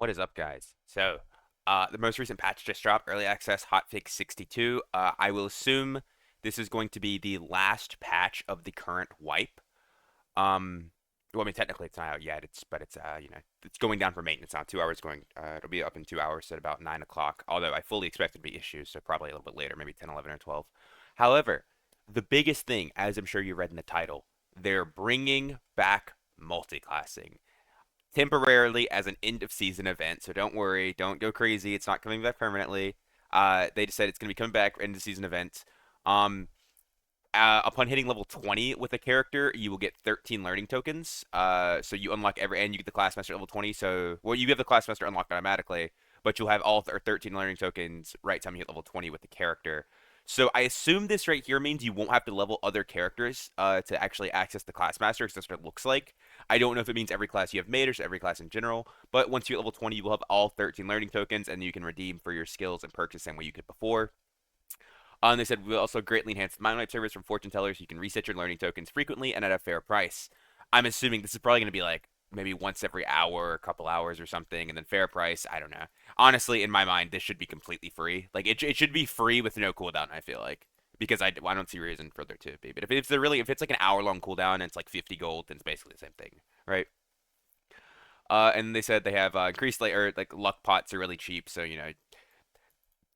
What is up, guys? The most recent patch just dropped, early access, Hotfix 62. I will assume this is going to be the last patch of the current wipe. Um, well, I mean, technically it's not out yet. It's going down for maintenance now. 2 hours going. It'll be up in 2 hours at about 9 o'clock. Although I fully expect it to be issues, so probably a little bit later, maybe 10, 11, or 12. However, the biggest thing, as I'm sure you read in the title, they're bringing back multiclassing temporarily as an end of season event. So don't worry, don't go crazy. It's not coming back permanently. They just said it's going to be coming back end of season event. Um, Upon hitting level 20 with a character, you will get 13 learning tokens. So you unlock and you get the class master level 20. So, well, you have the class master unlocked automatically, but you'll have all 13 learning tokens right time you hit level 20 with the character. So I assume this right here means you won't have to level other characters to actually access the class master, because that's what it looks like. I don't know if it means every class you have made or every class in general, but once you hit level 20, you will have all 13 learning tokens, and you can redeem for your skills and perks the same way you could before. And they said we'll also greatly enhance the mind wipe service from fortune tellers. You can reset your learning tokens frequently and at a fair price. I'm assuming this is probably going to be like maybe once every hour, or a couple hours or something, and then fair price. I don't know. Honestly, in my mind, this should be completely free. Like it should be free with no cooldown. I feel like, because I don't see reason for there to be. But if it's like an hour long cooldown and it's like 50 gold, then it's basically the same thing, right? And they said they have increased like luck pots are really cheap, so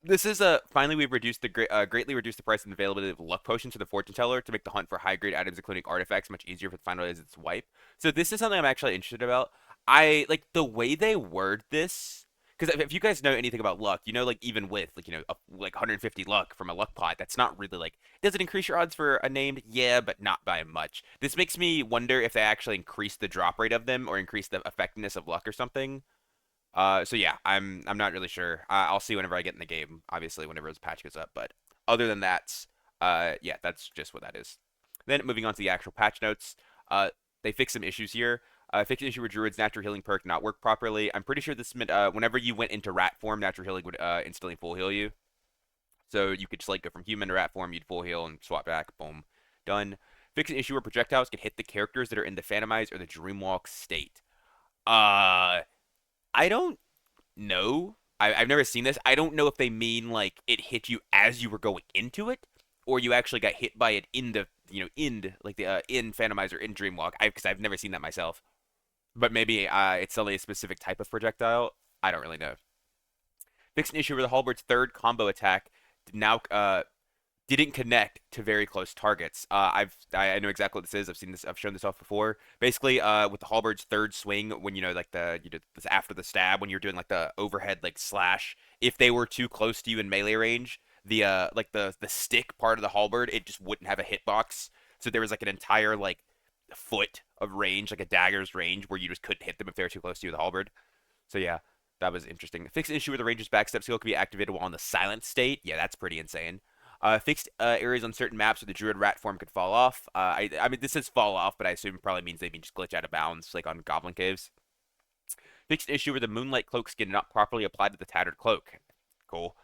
this is a finally we've reduced greatly reduced the price and availability of luck potions to the fortune teller to make the hunt for high grade items, including artifacts, much easier for the final as its wipe. So this is something I'm actually interested about. I like the way they word this, because if you guys know anything about luck, like even with like 150 luck from a luck pot, that's not really like, does it increase your odds for a named? Yeah, but not by much. This makes me wonder if they actually increase the drop rate of them or increase the effectiveness of luck or something. So yeah, I'm not really sure. I'll see whenever I get in the game, obviously, whenever this patch goes up. But other than that, yeah, that's just what that is. Then moving on to the actual patch notes, they fixed some issues here. Fixed an issue where Druid's natural healing perk not work properly. I'm pretty sure this meant whenever you went into rat form, natural healing would instantly full heal you. So you could just like go from human to rat form, you'd full heal and swap back, boom, done. Fix an issue where projectiles can hit the characters that are in the Phantomized or the Dreamwalk state. Uh, I don't know. I've never seen this. I don't know if they mean like it hit you as you were going into it, or you actually got hit by it in the like the in Phantomizer in Dreamwalk. Because I've never seen that myself. But maybe it's only a specific type of projectile. I don't really know. Fixed an issue where the Halberd's third combo attack now didn't connect to very close targets. I know exactly what this is. I've seen this. I've shown this off before. Basically, with the halberd's third swing, when like you did this after the stab, when you're doing like the overhead like slash, if they were too close to you in melee range, the like the stick part of the halberd, it just wouldn't have a hitbox. So there was like an entire like foot of range, like a dagger's range, where you just couldn't hit them if they were too close to you with the halberd. So yeah, that was interesting. Fixed an issue where the ranger's backstep skill could be activated while in the silent state. Yeah, that's pretty insane. Fixed areas on certain maps where the druid rat form could fall off. I mean, this says fall off, but I assume it probably means they mean just glitch out of bounds, like on goblin caves. Fixed issue where the moonlight cloak skin not properly applied to the tattered cloak. Cool.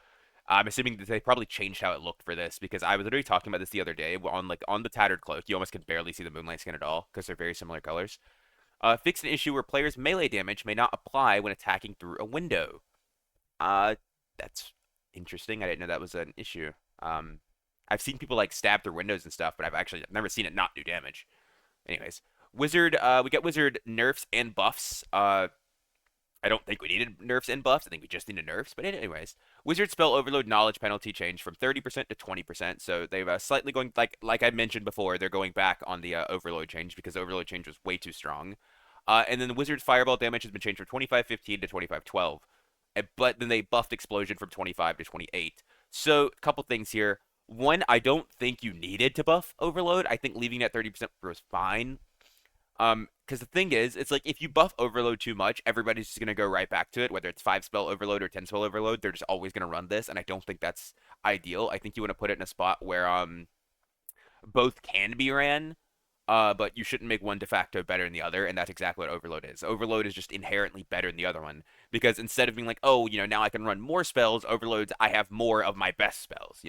I'm assuming that they probably changed how it looked for this, because I was literally talking about this the other day on the tattered cloak. You almost can barely see the moonlight skin at all because they're very similar colors. Fixed an issue where players' melee damage may not apply when attacking through a window. Uh, that's interesting. I didn't know that was an issue. Um, I've seen people like stab through windows and stuff, but I've never seen it not do damage. Anyways, wizard. We got wizard nerfs and buffs. I don't think we needed nerfs and buffs. I think we just needed nerfs. But anyways, wizard spell overload knowledge penalty changed from 30% to 20%. So they've slightly going like I mentioned before. They're going back on the overload change because overload change was way too strong. And then the wizard's fireball damage has been changed from 25-15 to 25-12. But then they buffed explosion from 25 to 28. So, a couple things here. One, I don't think you needed to buff overload. I think leaving it at 30% was fine. Because the thing is, it's like if you buff overload too much, everybody's just gonna go right back to it, whether it's 5 spell overload or 10 spell overload. They're just always gonna run this, and I don't think that's ideal. I think you want to put it in a spot where both can be ran, but you shouldn't make one de facto better than the other, and that's exactly what overload is. Overload is just inherently better than the other one, because instead of being like, oh, now I can run more spells, overloads, I have more of my best spells,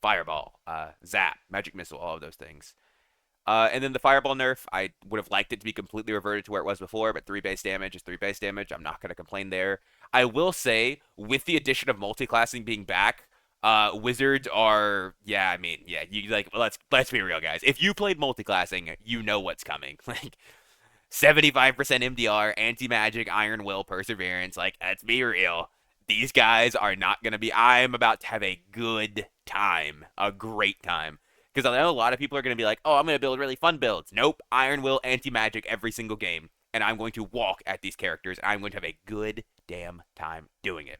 fireball, zap, magic missile, all of those things. And then the fireball nerf, I would have liked it to be completely reverted to where it was before, but 3 base damage is 3 base damage. I'm not going to complain there. I will say, with the addition of multiclassing being back, wizards are, yeah, I mean, yeah, you like, let's be real, guys. If you played multiclassing, you know what's coming. Like 75% MDR, anti magic, iron will, perseverance. Like, let's be real. These guys are not going to be. I'm about to have a good time, a great time. Because I know a lot of people are going to be like, oh, I'm going to build really fun builds. Nope. Iron Will, anti-magic every single game. And I'm going to walk at these characters. And I'm going to have a good damn time doing it.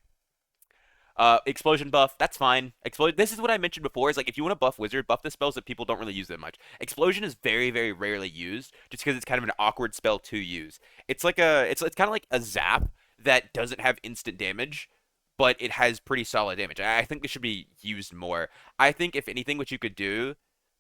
Explosion buff, that's fine. This is what I mentioned before. Is like if you want to buff wizard, buff the spells that people don't really use that much. Explosion is very, very rarely used, just because it's kind of an awkward spell to use. It's like it's kind of like a zap that doesn't have instant damage, but it has pretty solid damage. I think it should be used more. I think if anything, what you could do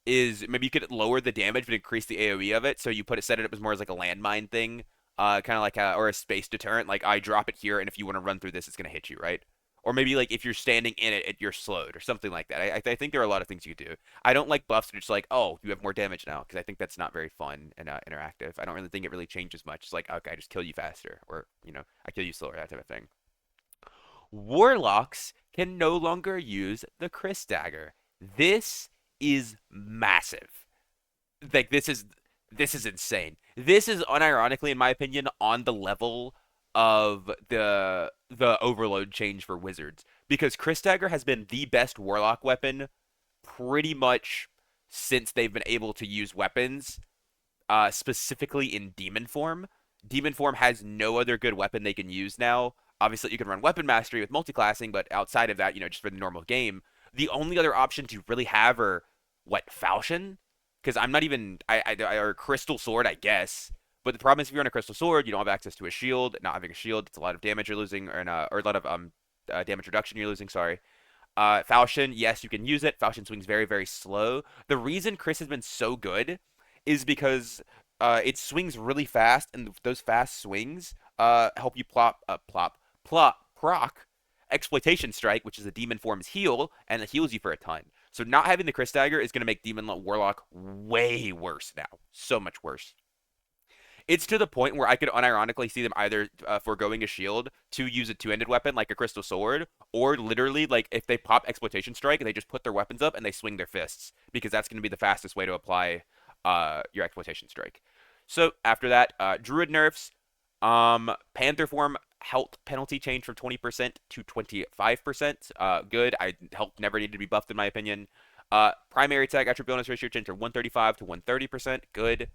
is maybe you could lower the damage but increase the AOE of it. So you set it up as more as like a landmine thing, kind of like or a space deterrent. Like I drop it here, and if you want to run through this, it's gonna hit you, right? Or maybe like if you're standing in it, you're slowed or something like that. I think there are a lot of things you could do. I don't like buffs that are just like, oh, you have more damage now, because I think that's not very fun and interactive. I don't really think it really changes much. It's like, okay, I just kill you faster, or I kill you slower, that type of thing. Warlocks can no longer use the Chris dagger. This is massive. Like this is insane. This is unironically, in my opinion, on the level of the overload change for wizards, because Chris dagger has been the best warlock weapon pretty much since they've been able to use weapons, specifically in demon form. Demon form has no other good weapon they can use now. Obviously, you can run weapon mastery with multiclassing, but outside of that, just for the normal game, the only other options you really have are what, Falchion? Because I'm not even or Crystal Sword, I guess. But the problem is, if you're on a Crystal Sword, you don't have access to a shield. Not having a shield, it's a lot of damage you're losing, or a lot of damage reduction you're losing. Sorry. Falchion, yes, you can use it. Falchion swings very, very slow. The reason Chris has been so good is because it swings really fast, and those fast swings help you proc Exploitation Strike, which is a demon form's heal, and it heals you for a ton. So not having the Chris Dagger is going to make Demon Warlock way worse now. So much worse. It's to the point where I could unironically see them either foregoing a shield to use a two-handed weapon like a Crystal Sword, or literally, like, if they pop Exploitation Strike, they just put their weapons up and they swing their fists, because that's going to be the fastest way to apply your Exploitation Strike. So after that, Druid nerfs. Panther form health penalty changed from 20% to 25%. Good. Health never needed to be buffed, in my opinion. Primary attack attribute bonus ratio changed from 135 to 130%. Good.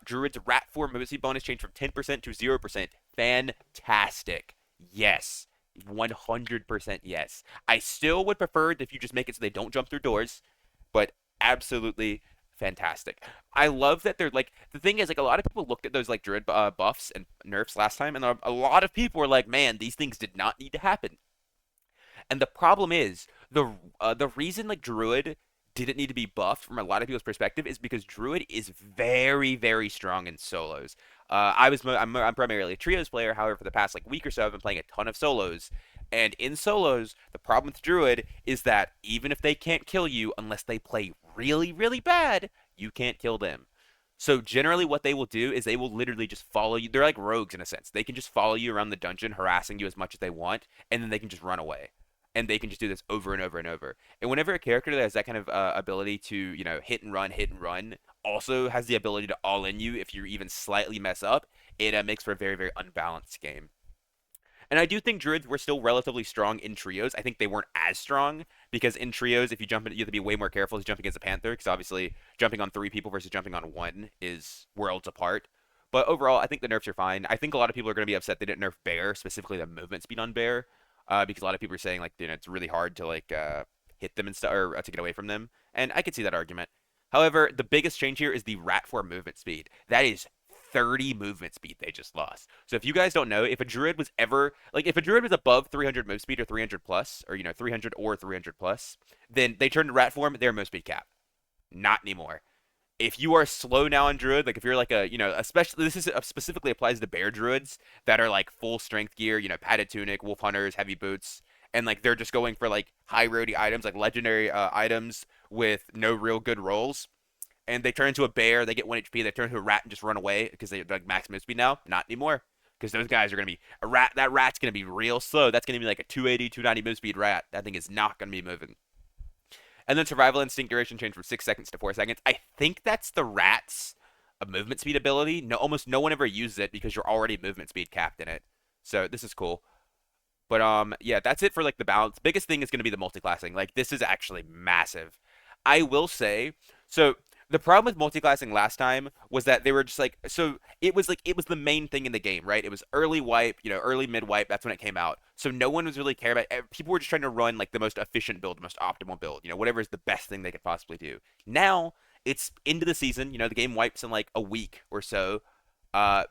Druid's rat form movement speed bonus changed from 10% to 0%. Fantastic. Yes. 100% yes. I still would prefer if you just make it so they don't jump through doors, but absolutely fantastic. I love that they're like, the thing is, like, a lot of people looked at those like Druid buffs and nerfs last time, and a lot of people were like, man, these things did not need to happen. And the problem is, the reason like Druid didn't need to be buffed from a lot of people's perspective is because Druid is very, very strong in solos. I'm primarily a trios player. However, for the past like week or so, I've been playing a ton of solos. And in solos, the problem with Druid is that even if they can't kill you unless they play really, really bad, you can't kill them. So generally what they will do is they will literally just follow you. They're like rogues in a sense. They can just follow you around the dungeon, harassing you as much as they want, and then they can just run away. And they can just do this over and over and over. And whenever a character that has that kind of ability to, hit and run, also has the ability to all in you if you even slightly mess up, it makes for a very, very unbalanced game. And I do think Druids were still relatively strong in trios. I think they weren't as strong because in trios, if you jump in, you have to be way more careful as jumping against a Panther, because obviously jumping on three people versus jumping on one is worlds apart. But overall, I think the nerfs are fine. I think a lot of people are going to be upset they didn't nerf Bear, specifically the movement speed on Bear, because a lot of people are saying like it's really hard to like hit them and stuff, or to get away from them, and I could see that argument. However, the biggest change here is the Rat 4 movement speed. That is 30 movement speed they just lost. So if you guys don't know, if a druid was ever like if a druid was above 300 move speed or 300 plus, or 300 or 300 plus, then they turn to rat form, their move speed cap. Not anymore. If you are slow now on druid, like if you're like especially this is specifically applies to bear druids that are like full strength gear, padded tunic, wolf hunters, heavy boots, and like they're just going for like high roady items, like legendary items with no real good rolls. and they turn into a bear, they get 1 HP, they turn into a rat and just run away because they're like max move speed now. Not anymore. Because those guys are going to be a rat. That rat's going to be real slow. That's going to be like a 280, 290 move speed rat. That thing is not going to be moving. And then survival instinct duration changed from 6 seconds to 4 seconds. I think that's the rat's movement speed ability. No, almost no one ever uses it because you're already movement speed capped in it. So this is cool. But yeah, that's it for like the balance. Biggest thing is going to be the multiclassing. Like this is actually massive. I will say, so the problem with multiclassing last time was that they were just like it was the main thing in the game, right? It was early wipe, early mid wipe. That's when it came out. So no one was really care about. People were just trying to run like the most efficient build, the most optimal build. Whatever is the best thing they could possibly do. Now it's into the season. The game wipes in like a week or so.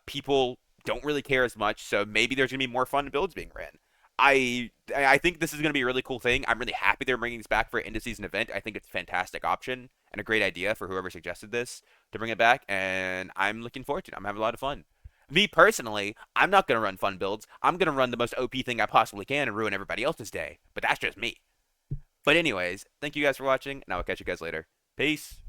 People don't really care as much, so maybe there's gonna be more fun builds being ran. I think this is going to be a really cool thing. I'm really happy they're bringing this back for an end of season event. I think it's a fantastic option and a great idea for whoever suggested this to bring it back, and I'm looking forward to it. I'm having a lot of fun. Me personally, I'm not going to run fun builds. I'm going to run the most OP thing I possibly can and ruin everybody else's day. But that's just me. But anyways, thank you guys for watching, and I will catch you guys later. Peace.